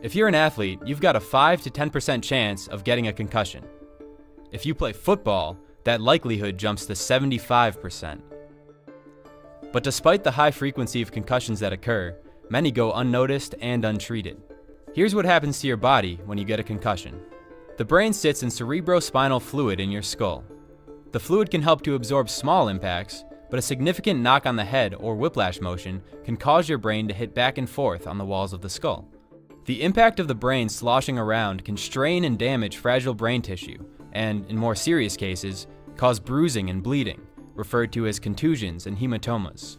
If you're an athlete, you've got a 5 to 10% chance of getting a concussion. If you play football, that likelihood jumps to 75%. But despite the high frequency of concussions that occur, many go unnoticed and untreated. Here's what happens to your body when you get a concussion. The brain sits in cerebrospinal fluid in your skull. The fluid can help to absorb small impacts, but a significant knock on the head or whiplash motion can cause your brain to hit back and forth on the walls of the skull. The impact of the brain sloshing around can strain and damage fragile brain tissue, and, in more serious cases, cause bruising and bleeding, referred to as contusions and hematomas.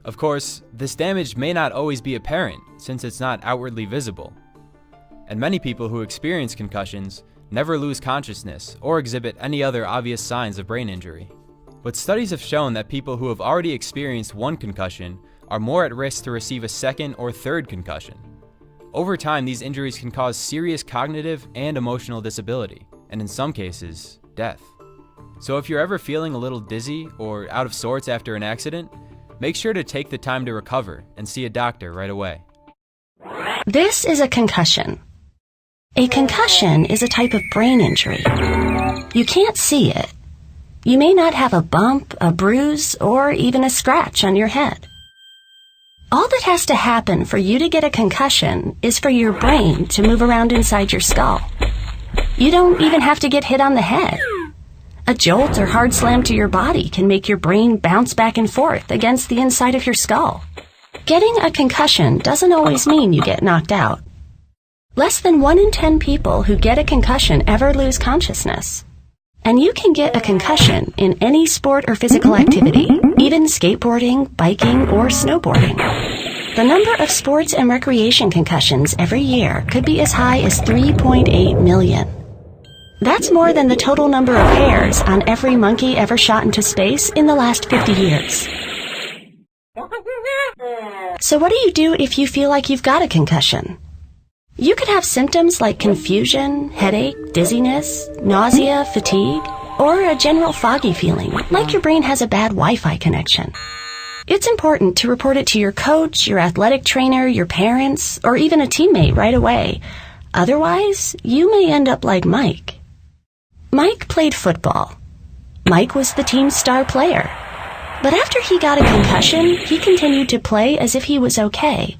Of course, this damage may not always be apparent since it's not outwardly visible. And many people who experience concussions never lose consciousness or exhibit any other obvious signs of brain injury. But studies have shown that people who have already experienced one concussion are more at risk to receive a second or third concussion. Over time, these injuries can cause serious cognitive and emotional disability, and in some cases, death. So if you're ever feeling a little dizzy or out of sorts after an accident, make sure to take the time to recover and see a doctor right away. This is a concussion. A concussion is a type of brain injury. You can't see it. You may not have a bump, a bruise, or even a scratch on your head. All that has to happen for you to get a concussion is for your brain to move around inside your skull. You don't even have to get hit on the head. A jolt or hard slam to your body can make your brain bounce back and forth against the inside of your skull. Getting a concussion doesn't always mean you get knocked out. Less than 1 in 10 people who get a concussion ever lose consciousness. And you can get a concussion in any sport or physical activity, even skateboarding, biking, or snowboarding. The number of sports and recreation concussions every year could be as high as 3.8 million. That's more than the total number of hairs on every monkey ever shot into space in the last 50 years. So what do you do if you feel like you've got a concussion? You could have symptoms like confusion, headache, dizziness, nausea, fatigue, or a general foggy feeling, like your brain has a bad Wi-Fi connection. It's important to report it to your coach, your athletic trainer, your parents, or even a teammate right away. Otherwise, you may end up like Mike. Mike played football. Mike was the team's star player. But after he got a concussion, he continued to play as if he was okay.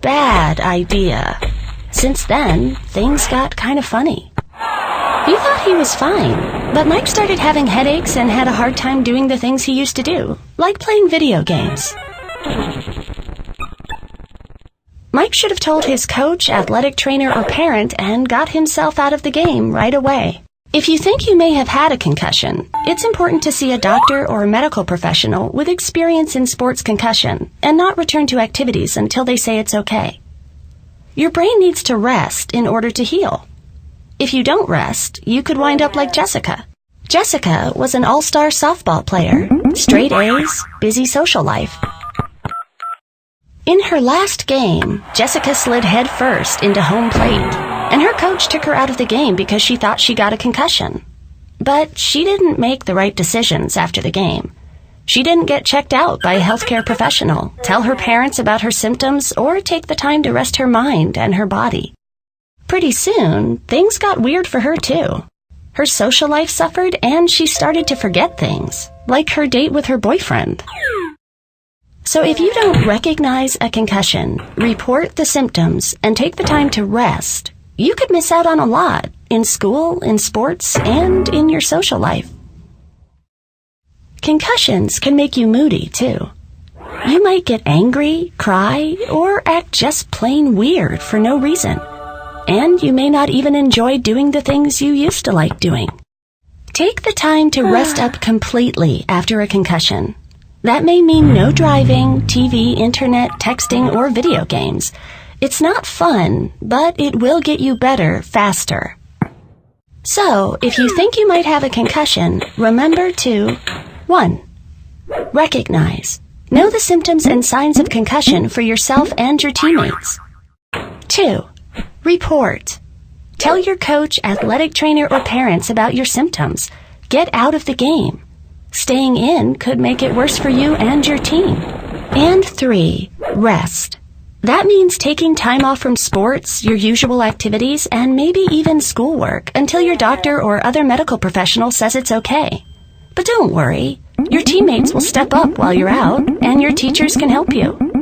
Bad idea. Since then, things got kind of funny. You thought he was fine, but Mike started having headaches and had a hard time doing the things he used to do, like playing video games. Mike should have told his coach, athletic trainer, or parent and got himself out of the game right away. If you think you may have had a concussion, it's important to see a doctor or a medical professional with experience in sports concussion and not return to activities until they say it's okay. Your brain needs to rest in order to heal. If you don't rest, you could wind up like Jessica. Jessica was an all-star softball player, straight A's, busy social life. In her last game, Jessica slid head first into home plate, and her coach took her out of the game because she thought she got a concussion. But she didn't make the right decisions after the game. She didn't get checked out by a healthcare professional, tell her parents about her symptoms, or take the time to rest her mind and her body. Pretty soon, things got weird for her too. Her social life suffered and she started to forget things, like her date with her boyfriend. So if you don't recognize a concussion, report the symptoms, and take the time to rest, you could miss out on a lot in school, in sports, and in your social life. Concussions can make you moody, too. You might get angry, cry, or act just plain weird for no reason. And you may not even enjoy doing the things you used to like doing. Take the time to rest up completely after a concussion. That may mean no driving, TV, internet, texting, or video games. It's not fun, but it will get you better faster. So, if you think you might have a concussion, remember to 1. Recognize. Know the symptoms and signs of concussion for yourself and your teammates. 2. Report. Tell your coach, athletic trainer, or parents about your symptoms. Get out of the game. Staying in could make it worse for you and your team. And 3. Rest. That means taking time off from sports, your usual activities, and maybe even schoolwork until your doctor or other medical professional says it's okay. But don't worry. Your teammates will step up while you're out, and your teachers can help you.